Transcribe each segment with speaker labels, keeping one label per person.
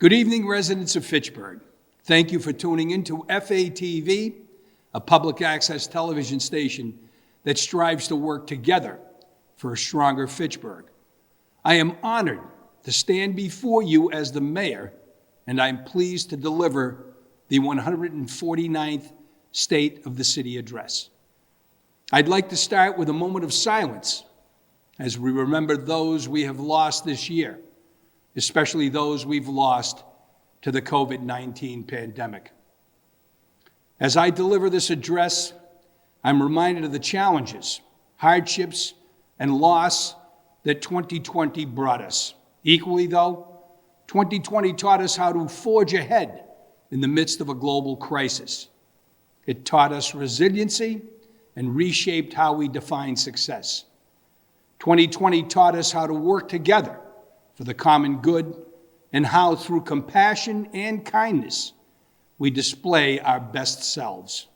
Speaker 1: Good evening, residents of Fitchburg. Thank you for tuning in to FATV, a public access television station that strives to work together for a stronger Fitchburg. I am honored to stand before you as the mayor, and I'm pleased to deliver the 149th State of the City Address. I'd like to start with a moment of silence as we remember those we have lost this year, especially those we've lost to the COVID-19 pandemic. As I deliver this address, I'm reminded of the challenges, hardships, and loss that 2020 brought us. Equally, though, 2020 taught us how to forge ahead in the midst of a global crisis. It taught us resiliency and reshaped how we define success. 2020 taught us how to work together for the common good and how, through compassion and kindness, we display our best selves.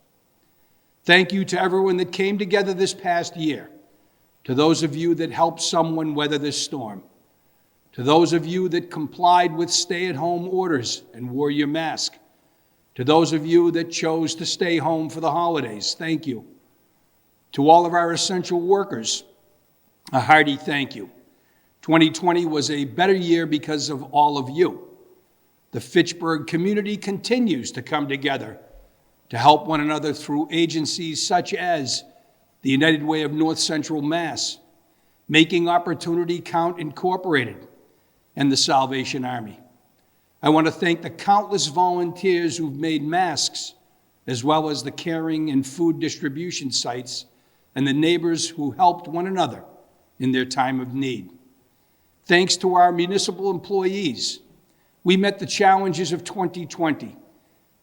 Speaker 1: Thank you to everyone that came together this past year, to those of you that helped someone weather this storm, to those of you that complied with stay-at-home orders and wore your mask, to those of you that chose to stay home for the holidays, thank you. To all of our essential workers, a hearty thank you. 2020 was a better year because of all of you. The Fitchburg community continues to come together to help one another through agencies such as the United Way of North Central Mass, Making Opportunity Count Incorporated, and the Salvation Army. I want to thank the countless volunteers who've made masks, as well as the caring and food distribution sites, and the neighbors who helped one another in their time of need. Thanks to our municipal employees, we met the challenges of 2020,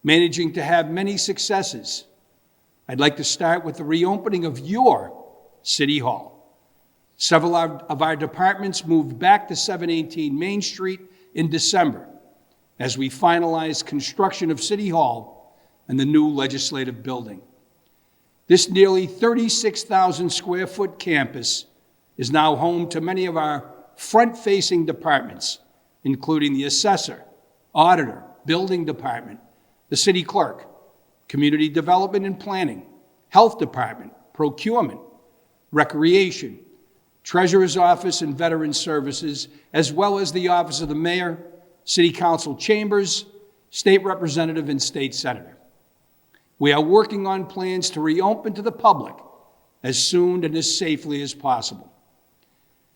Speaker 1: managing to have many successes. I'd like to start with the reopening of your City Hall. Several of our departments moved back to 718 Main Street in December as we finalized construction of City Hall and the new legislative building. This nearly 36,000 square foot campus is now home to many of our front-facing departments, including the assessor, auditor, building department, the city clerk, community development and planning, health department, procurement, recreation, treasurer's office and veteran services, as well as the office of the mayor, city council chambers, state representative, and state senator. We are working on plans to reopen to the public as soon and as safely as possible.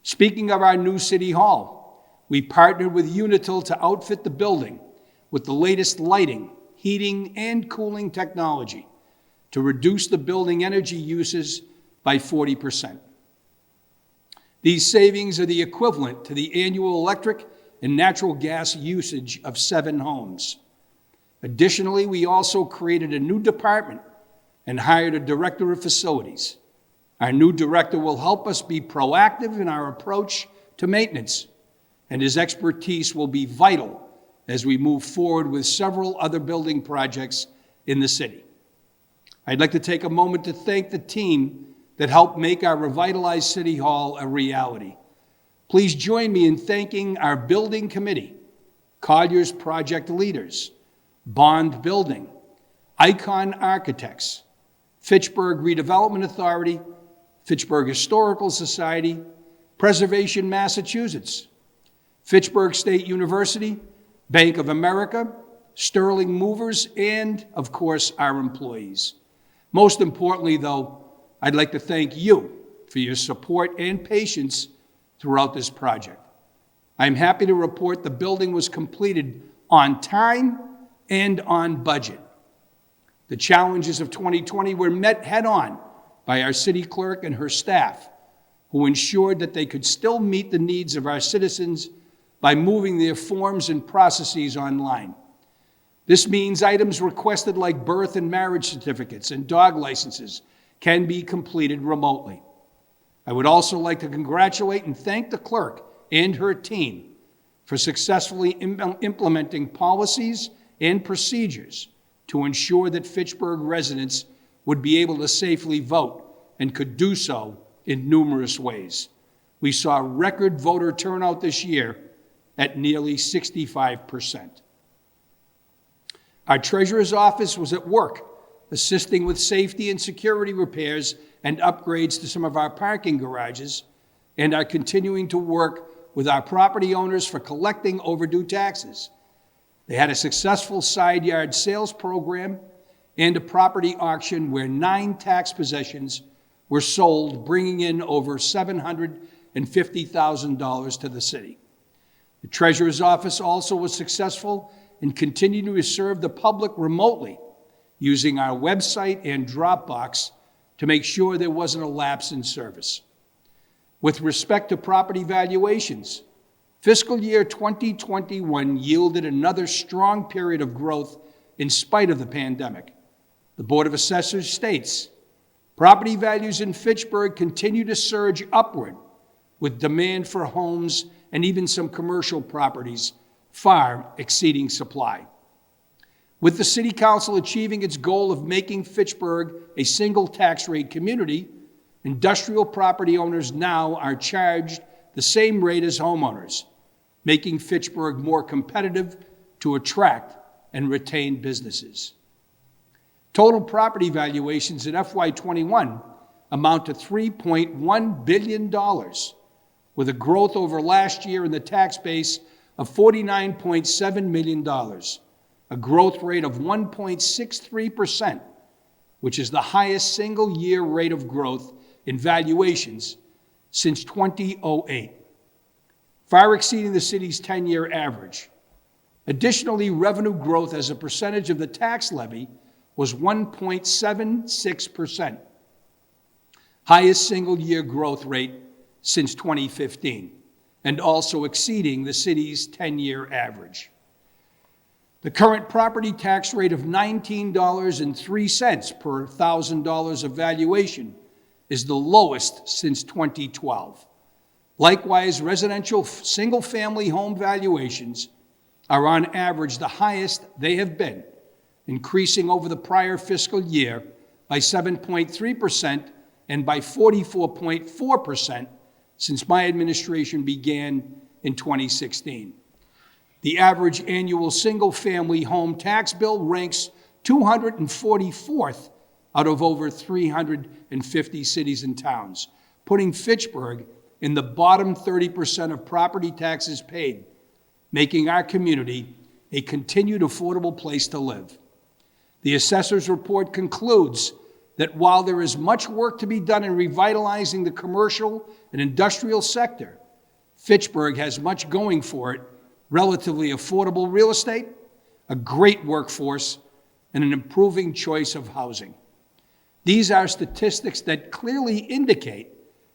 Speaker 1: Speaking of our new City Hall, we partnered with Unitil to outfit the building with the latest lighting, heating, and cooling technology to reduce the building energy uses by 40%. These savings are the equivalent to the annual electric and natural gas usage of 7 homes. Additionally, we also created a new department and hired a director of facilities. Our new director will help us be proactive in our approach to maintenance, and his expertise will be vital as we move forward with several other building projects in the city. I'd like to take a moment to thank the team that helped make our revitalized City Hall a reality. Please join me in thanking our building committee, Collier's project leaders, Bond Building, Icon Architects, Fitchburg Redevelopment Authority, Fitchburg Historical Society, Preservation Massachusetts, Fitchburg State University, Bank of America, Sterling Movers, and, of course, our employees. Most importantly, though, I'd like to thank you for your support and patience throughout this project. I'm happy to report the building was completed on time and on budget. The challenges of 2020 were met head-on by our city clerk and her staff, who ensured that they could still meet the needs of our citizens by moving their forms and processes online. This means items requested like birth and marriage certificates and dog licenses can be completed remotely. I would also like to congratulate and thank the clerk and her team for successfully implementing policies and procedures to ensure that Fitchburg residents would be able to safely vote and could do so in numerous ways. We saw record voter turnout this year, at nearly 65%. Our treasurer's office was at work, assisting with safety and security repairs and upgrades to some of our parking garages, and are continuing to work with our property owners for collecting overdue taxes. They had a successful side yard sales program and a property auction where 9 tax possessions were sold, bringing in over $750,000 to the city. The treasurer's office also was successful in continuing to serve the public remotely, using our website and Dropbox to make sure there wasn't a lapse in service. With respect to property valuations, fiscal year 2021 yielded another strong period of growth in spite of the pandemic. The Board of Assessors states, property values in Fitchburg continue to surge upward, with demand for homes and even some commercial properties far exceeding supply. With the City Council achieving its goal of making Fitchburg a single tax rate community, industrial property owners now are charged the same rate as homeowners, making Fitchburg more competitive to attract and retain businesses. Total property valuations in FY21 amount to $3.1 billion, with a growth over last year in the tax base of $49.7 million, a growth rate of 1.63%, which is the highest single-year rate of growth in valuations since 2008, far exceeding the city's 10-year average. Additionally, revenue growth as a percentage of the tax levy was 1.76%, highest single-year growth rate since 2015, and also exceeding the city's 10-year average. The current property tax rate of $19.03 per $1,000 of valuation is the lowest since 2012. Likewise, residential single-family home valuations are on average the highest they have been, increasing over the prior fiscal year by 7.3% and by 44.4% since my administration began in 2016. The average annual single-family home tax bill ranks 244th out of over 350 cities and towns, putting Fitchburg in the bottom 30% of property taxes paid, making our community a continued affordable place to live. The assessor's report concludes that while there is much work to be done in revitalizing the commercial and industrial sector, Fitchburg has much going for it: relatively affordable real estate, a great workforce, and an improving choice of housing. These are statistics that clearly indicate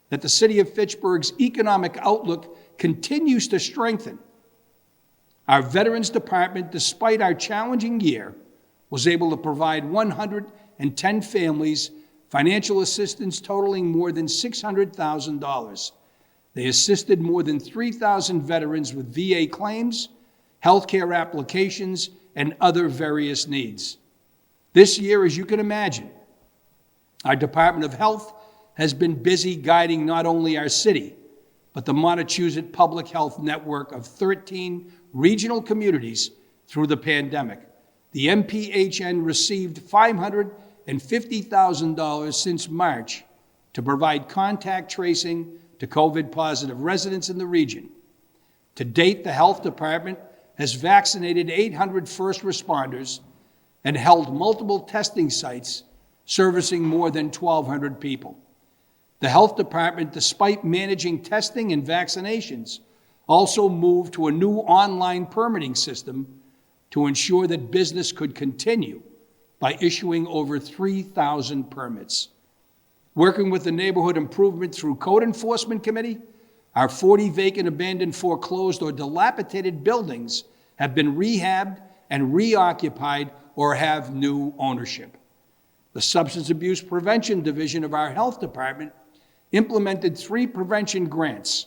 Speaker 1: that the city of Fitchburg's economic outlook continues to strengthen. Our Veterans Department, despite our challenging year, was able to provide 110 families financial assistance totaling more than $600,000. They assisted more than 3,000 veterans with VA claims, healthcare applications, and other various needs. This year, as you can imagine, our Department of Health has been busy guiding not only our city, but the Montechusett Public Health Network of 13 regional communities through the pandemic. The MPHN received $550,000 since March to provide contact tracing to COVID-positive residents in the region. To date, the Health Department has vaccinated 800 first responders and held multiple testing sites servicing more than 1,200 people. The Health Department, despite managing testing and vaccinations, also moved to a new online permitting system to ensure that business could continue by issuing over 3,000 permits. Working with the Neighborhood Improvement through Code Enforcement Committee, our 40 vacant, abandoned, foreclosed, or dilapidated buildings have been rehabbed and reoccupied or have new ownership. The Substance Abuse Prevention Division of our Health Department implemented 3 prevention grants,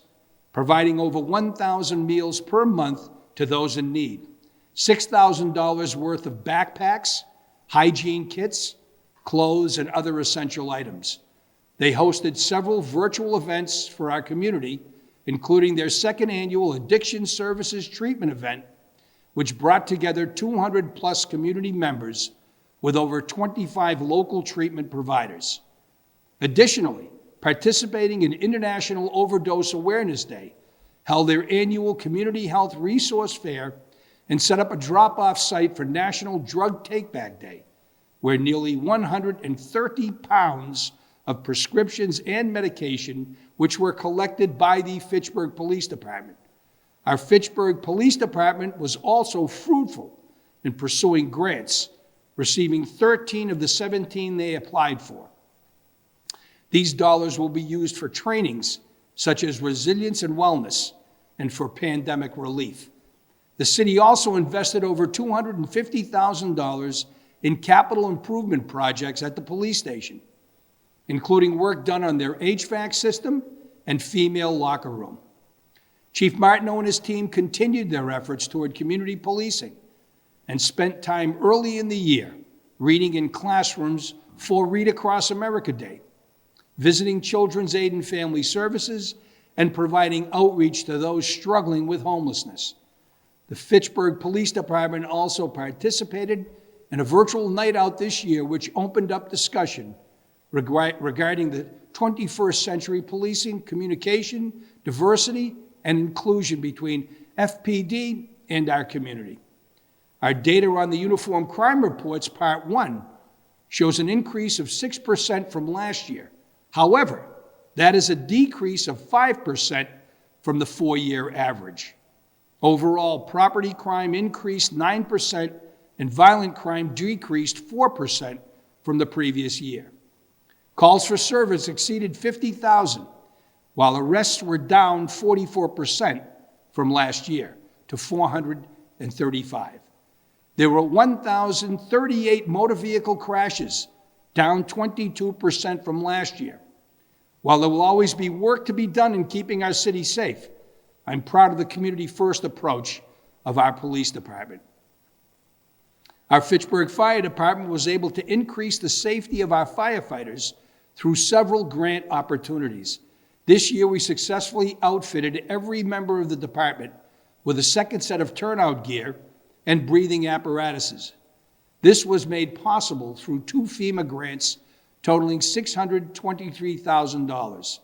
Speaker 1: providing over 1,000 meals per month to those in need, $6,000 worth of backpacks, hygiene kits, clothes, and other essential items. They hosted several virtual events for our community including their second annual Addiction Services Treatment event, which brought together 200-plus community members with over 25 local treatment providers. Additionally, participating in International Overdose Awareness Day, held their annual Community Health Resource Fair, and set up a drop-off site for National Drug Take-Back Day, where nearly 130 pounds of prescriptions and medication, which were collected by the Fitchburg Police Department. Our Fitchburg Police Department was also fruitful in pursuing grants, receiving 13 of the 17 they applied for. These dollars will be used for trainings such as resilience and wellness, and for pandemic relief. The city also invested over $250,000 in capital improvement projects at the police station, including work done on their HVAC system and female locker room. Chief Martineau and his team continued their efforts toward community policing and spent time early in the year reading in classrooms for Read Across America Day, visiting Children's Aid and Family Services, and providing outreach to those struggling with homelessness. The Fitchburg Police Department also participated in a virtual night out this year, which opened up discussion regarding the 21st century policing, communication, diversity, and inclusion between FPD and our community. Our data on the Uniform Crime Reports, Part 1, shows an increase of 6% from last year. However, that is a decrease of 5% from the 4-year average. Overall, property crime increased 9% and violent crime decreased 4% from the previous year. Calls for service exceeded 50,000, while arrests were down 44% from last year to 435. There were 1,038 motor vehicle crashes, down 22% from last year. While there will always be work to be done in keeping our city safe, I'm proud of the community-first approach of our police department. Our Fitchburg Fire Department was able to increase the safety of our firefighters through several grant opportunities. This year, we successfully outfitted every member of the department with a second set of turnout gear and breathing apparatuses. This was made possible through 2 FEMA grants totaling $623,000.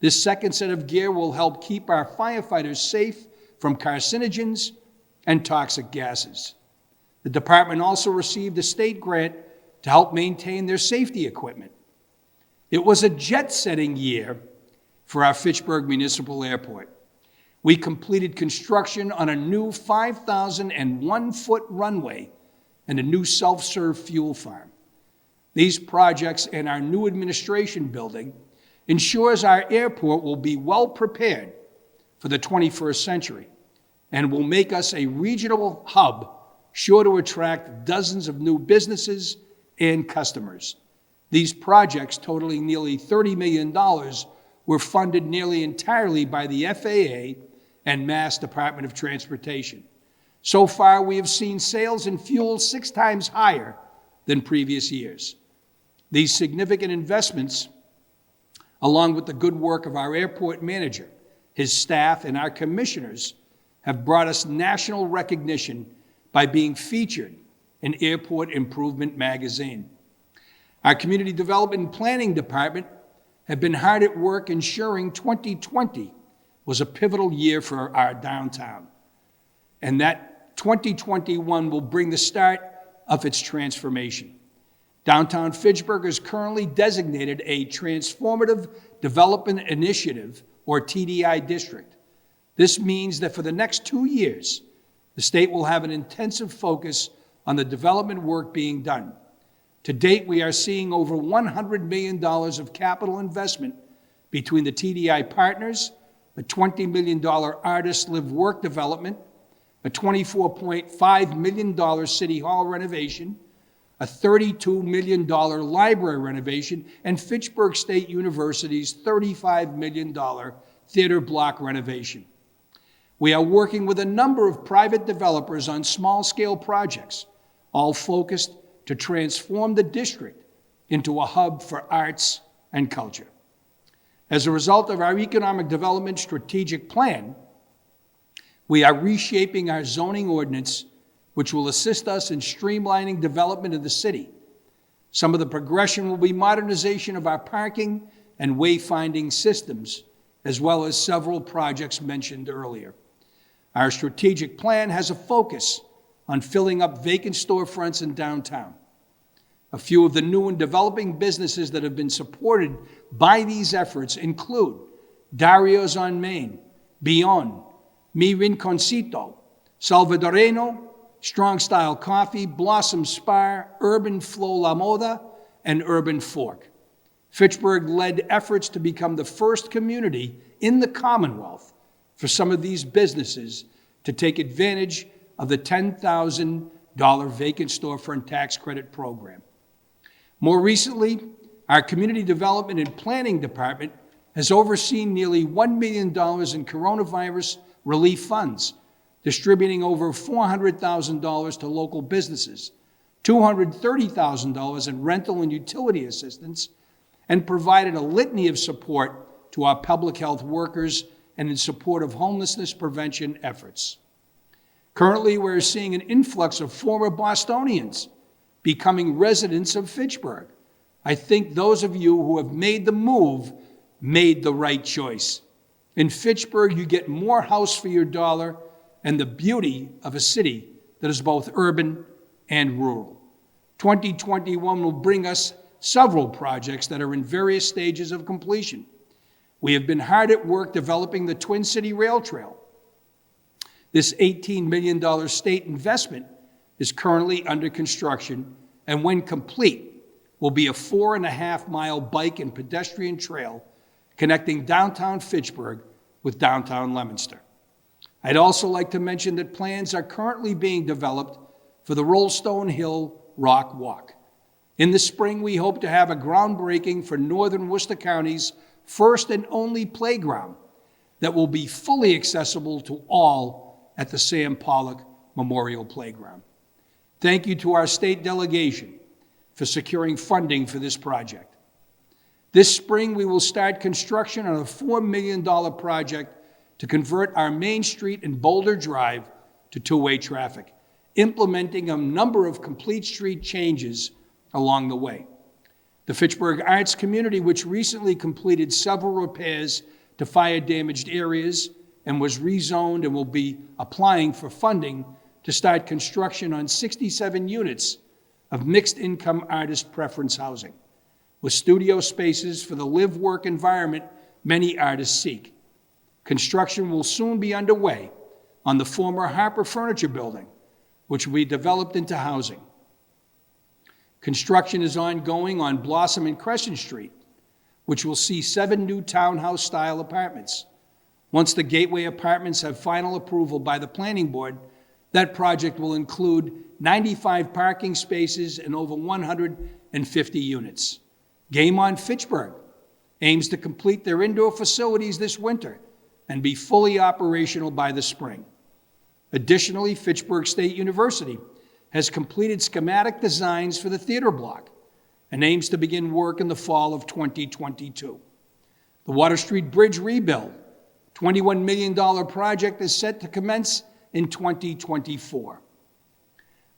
Speaker 1: This second set of gear will help keep our firefighters safe from carcinogens and toxic gases. The department also received a state grant to help maintain their safety equipment. It was a jet-setting year for our Fitchburg Municipal Airport. We completed construction on a new 5,001-foot runway and a new self-serve fuel farm. These projects and our new administration building ensures our airport will be well prepared for the 21st century and will make us a regional hub sure to attract dozens of new businesses and customers. These projects, totaling nearly $30 million, were funded nearly entirely by the FAA and Mass Department of Transportation. So far, we have seen sales in fuel 6 times higher than previous years. These significant investments, along with the good work of our airport manager, his staff, and our commissioners, have brought us national recognition by being featured in Airport Improvement Magazine. Our Community Development and Planning Department have been hard at work ensuring 2020 was a pivotal year for our downtown, and that 2021 will bring the start of its transformation. Downtown Fitchburg is currently designated a Transformative Development Initiative, or TDI district. This means that for the next 2 years, the state will have an intensive focus on the development work being done. To date, we are seeing over $100 million of capital investment between the TDI partners, a $20 million Artist Live Work development, a $24.5 million City Hall renovation, a $32 million library renovation, and Fitchburg State University's $35 million theater block renovation. We are working with a number of private developers on small-scale projects, all focused to transform the district into a hub for arts and culture. As a result of our economic development strategic plan, we are reshaping our zoning ordinance, which will assist us in streamlining development of the city. Some of the progression will be modernization of our parking and wayfinding systems, as well as several projects mentioned earlier. Our strategic plan has a focus on filling up vacant storefronts in downtown. A few of the new and developing businesses that have been supported by these efforts include Dario's on Main, Beyond, Mi Rinconcito, Salvadoreno, Strong Style Coffee, Blossom Spa, Urban Flow La Moda, and Urban Fork. Fitchburg led efforts to become the first community in the Commonwealth for some of these businesses to take advantage of the $10,000 vacant storefront tax credit program. More recently, our Community Development and Planning Department has overseen nearly $1 million in coronavirus relief funds, distributing over $400,000 to local businesses, $230,000 in rental and utility assistance, and provided a litany of support to our public health workers and in support of homelessness prevention efforts. Currently, we're seeing an influx of former Bostonians becoming residents of Fitchburg. I think those of you who have made the move made the right choice. In Fitchburg, you get more house for your dollar and the beauty of a city that is both urban and rural. 2021 will bring us several projects that are in various stages of completion. We have been hard at work developing the Twin City Rail Trail. This $18 million state investment is currently under construction, and when complete, will be a 4.5-mile bike and pedestrian trail connecting downtown Fitchburg with downtown Leominster. I'd also like to mention that plans are currently being developed for the Rollstone Hill Rock Walk. In the spring, we hope to have a groundbreaking for Northern Worcester County's first and only playground that will be fully accessible to all at the Sam Pollock Memorial Playground. Thank you to our state delegation for securing funding for this project. This spring, we will start construction on a $4 million project to convert our Main Street and Boulder Drive to two-way traffic, implementing a number of complete street changes along the way. The Fitchburg Arts Community, which recently completed several repairs to fire-damaged areas and was rezoned and will be applying for funding to start construction on 67 units of mixed-income artist preference housing, with studio spaces for the live-work environment many artists seek. Construction will soon be underway on the former Harper Furniture Building, which will be developed into housing. Construction is ongoing on Blossom and Crescent Street, which will see 7 new townhouse-style apartments. Once the Gateway Apartments have final approval by the Planning Board, that project will include 95 parking spaces and over 150 units. Game On Fitchburg aims to complete their indoor facilities this winter and be fully operational by the spring. Additionally, Fitchburg State University has completed schematic designs for the theater block and aims to begin work in the fall of 2022. The Water Street Bridge rebuild, $21 million project, is set to commence in 2024.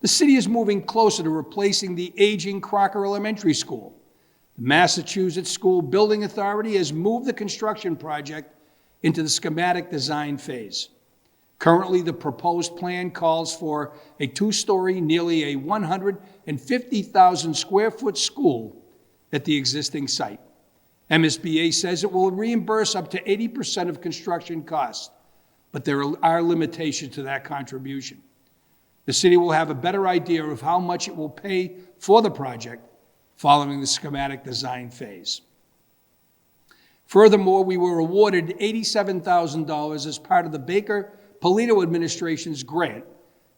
Speaker 1: The city is moving closer to replacing the aging Crocker Elementary School. The Massachusetts School Building Authority has moved the construction project into the schematic design phase. Currently, the proposed plan calls for a 2-story, nearly a 150,000 square foot school at the existing site. MSBA says it will reimburse up to 80% of construction costs, but there are limitations to that contribution. The city will have a better idea of how much it will pay for the project following the schematic design phase. Furthermore, we were awarded $87,000 as part of the Baker-Polito administration's grant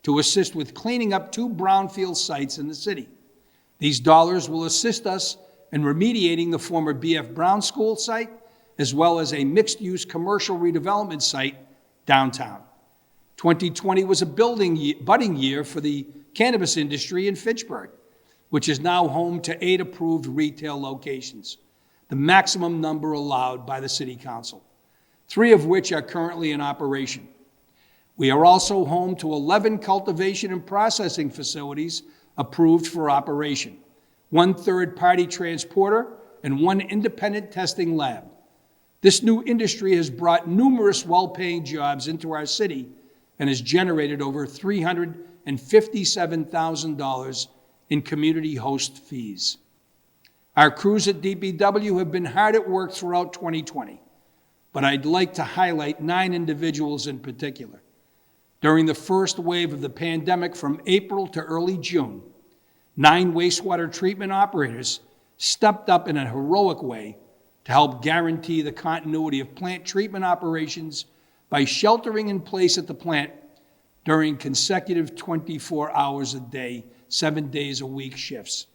Speaker 1: to assist with cleaning up 2 brownfield sites in the city. These dollars will assist us in remediating the former B.F. Brown School site, as well as a mixed-use commercial redevelopment site downtown. 2020 was a budding year for the cannabis industry in Fitchburg, which is now home to 8 approved retail locations. the maximum number allowed by the City Council, 3 of which are currently in operation. We are also home to 11 cultivation and processing facilities approved for operation, 1 third-party transporter, and 1 independent testing lab. This new industry has brought numerous well-paying jobs into our city and has generated over $357,000 in community host fees. Our crews at DPW have been hard at work throughout 2020, but I'd like to highlight 9 individuals in particular. During the first wave of the pandemic from April to early June, 9 wastewater treatment operators stepped up in a heroic way to help guarantee the continuity of plant treatment operations by sheltering in place at the plant during consecutive 24 hours a day, 7 days a week shifts.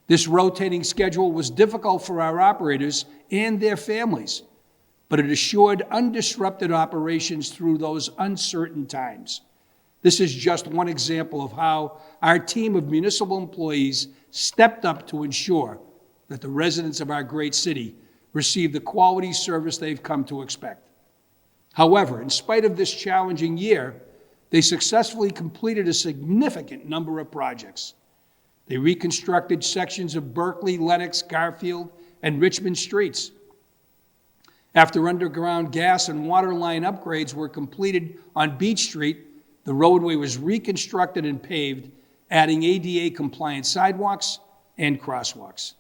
Speaker 1: This rotating schedule was difficult for our operators and their families, but it assured undisrupted operations through those uncertain times. This is just one example of how our team of municipal employees stepped up to ensure that the residents of our great city receive the quality service they've come to expect. However, in spite of this challenging year, they successfully completed a significant number of projects. They reconstructed sections of Berkeley, Lenox, Garfield, and Richmond streets. After underground gas and water line upgrades were completed on Beach Street, the roadway was reconstructed and paved, adding ADA-compliant sidewalks and crosswalks.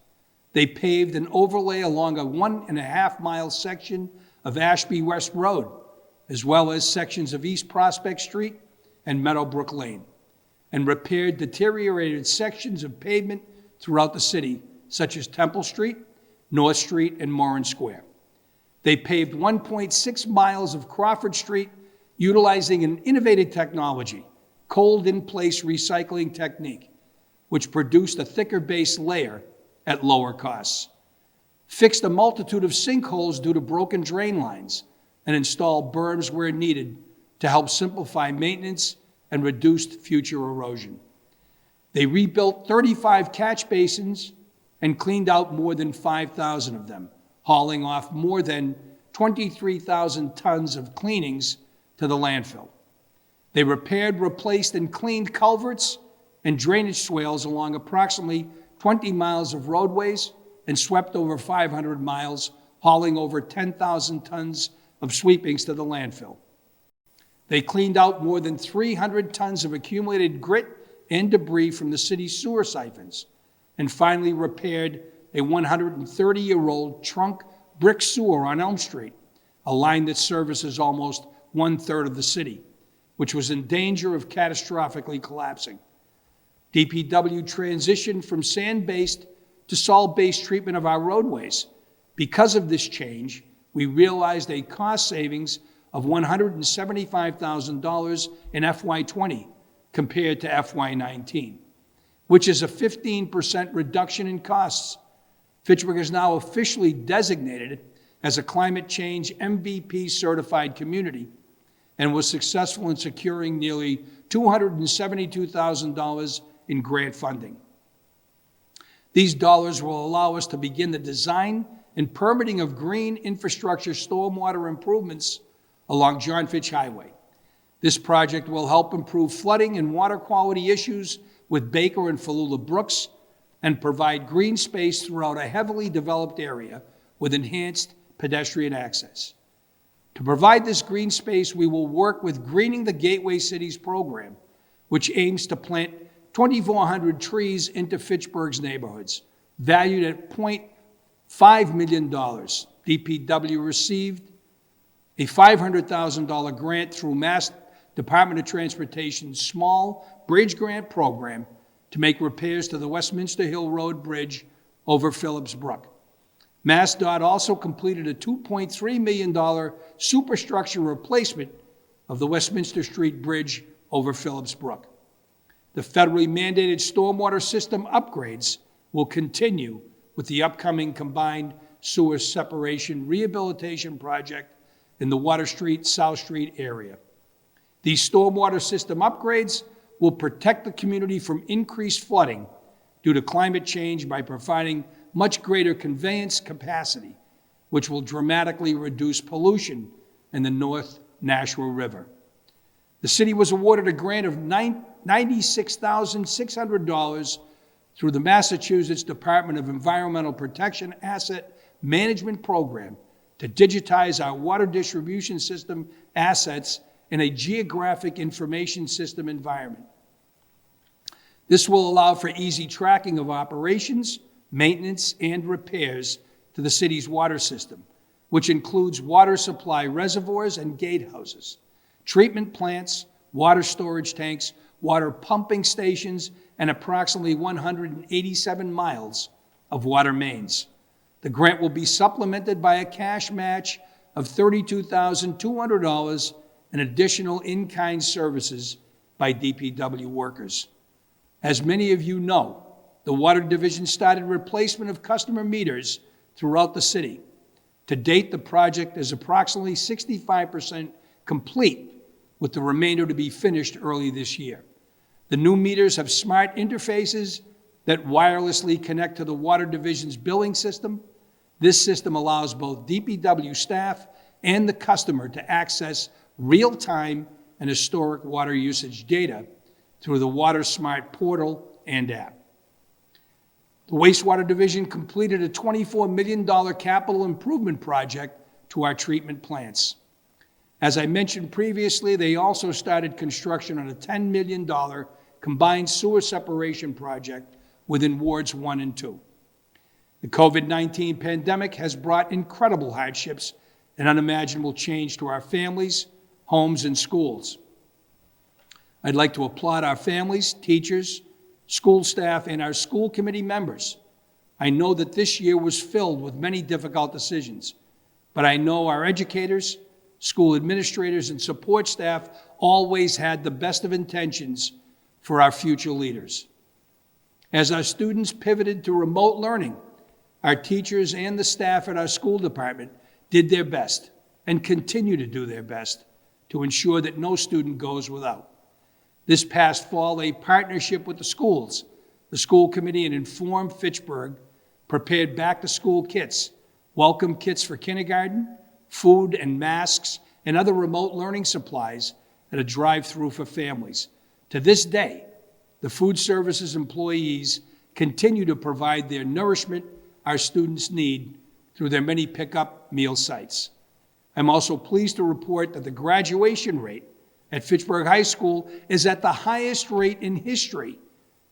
Speaker 1: They paved an overlay along a 1.5-mile section of Ashby West Road, as well as sections of East Prospect Street and Meadowbrook Lane, and repaired deteriorated sections of pavement throughout the city, such as Temple Street, North Street, and Morin Square. They paved 1.6 miles of Crawford Street, utilizing an innovative technology, cold-in-place recycling technique, which produced a thicker base layer at lower costs, fixed a multitude of sinkholes due to broken drain lines, and installed berms where needed to help simplify maintenance and reduce future erosion. They rebuilt 35 catch basins and cleaned out more than 5,000 of them, hauling off more than 23,000 tons of cleanings to the landfill. They repaired, replaced, and cleaned culverts and drainage swales along approximately 20 miles of roadways and swept over 500 miles, hauling over 10,000 tons of sweepings to the landfill. They cleaned out more than 300 tons of accumulated grit and debris from the city's sewer siphons, and finally repaired a 130-year-old trunk brick sewer on Elm Street, a line that services almost 1/3 of the city, which was in danger of catastrophically collapsing. DPW transitioned from sand-based to salt-based treatment of our roadways. Because of this change, we realized a cost savings of $175,000 in FY20 compared to FY19, which is a 15% reduction in costs. Fitchburg is now officially designated as a climate change MVP certified community and was successful in securing nearly $272,000 in grant funding. These dollars will allow us to begin the design and permitting of green infrastructure stormwater improvements along John Fitch Highway. This project will help improve flooding and water quality issues with Baker and Falula Brooks and provide green space throughout a heavily developed area with enhanced pedestrian access. To provide this green space, we will work with Greening the Gateway Cities program, which aims to plant 2,400 trees into Fitchburg's neighborhoods, valued at $0.5 million. DPW received a $500,000 grant through Mass Department of Transportation's Small Bridge Grant Program to make repairs to the Westminster Hill Road Bridge over Phillips Brook. MassDOT also completed a $2.3 million superstructure replacement of the Westminster Street Bridge over Phillips Brook. The federally mandated stormwater system upgrades will continue with the upcoming combined sewer separation rehabilitation project in the Water Street, South Street area. These stormwater system upgrades will protect the community from increased flooding due to climate change by providing much greater conveyance capacity, which will dramatically reduce pollution in the North Nashua River. The city was awarded a grant of $96,600 through the Massachusetts Department of Environmental Protection Asset Management Program to digitize our water distribution system assets in a geographic information system environment. This will allow for easy tracking of operations, maintenance, and repairs to the city's water system, which includes water supply reservoirs and gatehouses, treatment plants, water storage tanks, water pumping stations, and approximately 187 miles of water mains. The grant will be supplemented by a cash match of $32,200 and additional in-kind services by DPW workers. As many of you know, the Water Division started replacement of customer meters throughout the city. To date, the project is approximately 65% complete, with the remainder to be finished early this year. The new meters have smart interfaces that wirelessly connect to the Water Division's billing system. This system allows both DPW staff and the customer to access real-time and historic water usage data through the WaterSmart portal and app. The Wastewater Division completed a $24 million capital improvement project to our treatment plants. As I mentioned previously, they also started construction on a $10 million combined sewer separation project within Wards 1 and 2. The COVID-19 pandemic has brought incredible hardships and unimaginable change to our families, homes, and schools. I'd like to applaud our families, teachers, school staff, and our school committee members. I know that this year was filled with many difficult decisions, but I know our educators, school administrators, and support staff always had the best of intentions for our future leaders. As our students pivoted to remote learning, our teachers and the staff at our school department did their best and continue to do their best to ensure that no student goes without. This past fall, a partnership with the schools, the school committee, and Inform Fitchburg prepared back-to-school kits, welcome kits for kindergarten, food and masks, and other remote learning supplies at a drive-through for families. To this day, the food services employees continue to provide their nourishment our students need through their many pickup meal sites. I'm also pleased to report that the graduation rate at Fitchburg High School is at the highest rate in history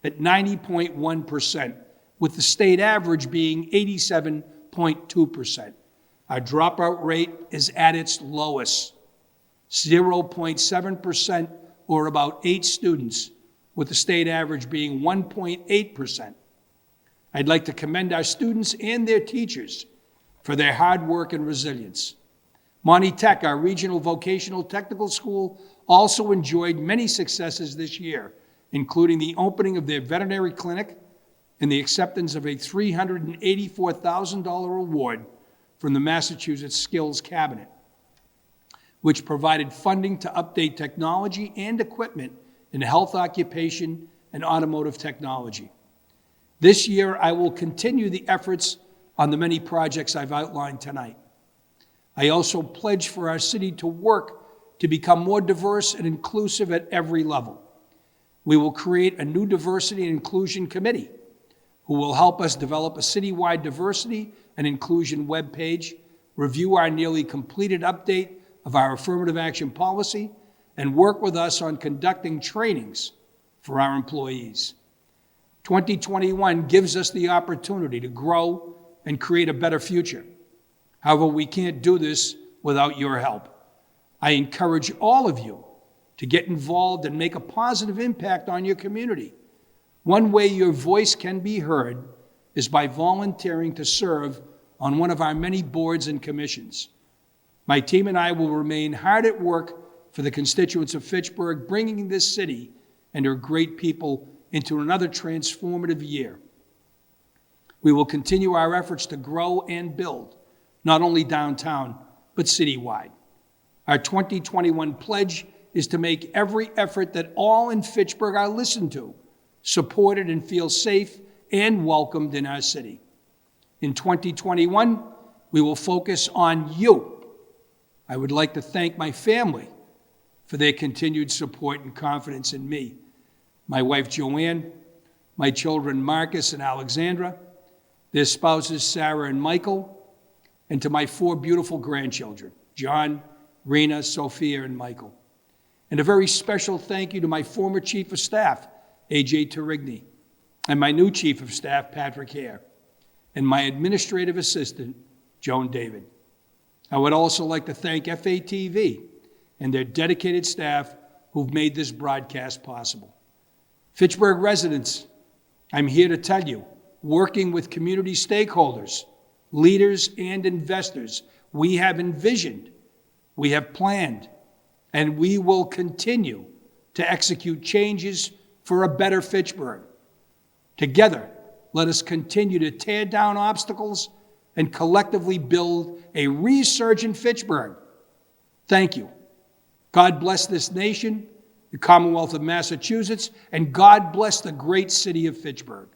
Speaker 1: at 90.1%, with the state average being 87.2%. Our dropout rate is at its lowest, 0.7%, or about 8 students, with the state average being 1.8%. I'd like to commend our students and their teachers for their hard work and resilience. Monty Tech, our regional vocational technical school, also enjoyed many successes this year, including the opening of their veterinary clinic and the acceptance of a $384,000 award from the Massachusetts Skills Cabinet, which provided funding to update technology and equipment in health, occupation, and automotive technology. This year, I will continue the efforts on the many projects I've outlined tonight. I also pledge for our city to work to become more diverse and inclusive at every level. We will create a new diversity and inclusion committee who will help us develop a citywide diversity and inclusion webpage, review our nearly completed update of our affirmative action policy, and work with us on conducting trainings for our employees. 2021 gives us the opportunity to grow and create a better future. However, we can't do this without your help. I encourage all of you to get involved and make a positive impact on your community. One way your voice can be heard is by volunteering to serve on one of our many boards and commissions. My team and I will remain hard at work for the constituents of Fitchburg, bringing this city and her great people into another transformative year. We will continue our efforts to grow and build, not only downtown, but citywide. Our 2021 pledge is to make every effort that all in Fitchburg are listened to, supported, and feel safe and welcomed in our city. In 2021, we will focus on you. I would like to thank my family for their continued support and confidence in me. My wife, Joanne, my children, Marcus and Alexandra, their spouses, Sarah and Michael, and to my 4 beautiful grandchildren, John, Rena, Sophia, and Michael. And a very special thank you to my former Chief of Staff, A.J. Turigny, and my new Chief of Staff, Patrick Hare, and my Administrative Assistant, Joan David. I would also like to thank FATV and their dedicated staff who've made this broadcast possible. Fitchburg residents, I'm here to tell you, working with community stakeholders, leaders, and investors, we have envisioned, we have planned, and we will continue to execute changes for a better Fitchburg. Together, let us continue to tear down obstacles and collectively build a resurgent Fitchburg. Thank you. God bless this nation, the Commonwealth of Massachusetts, and God bless the great city of Fitchburg.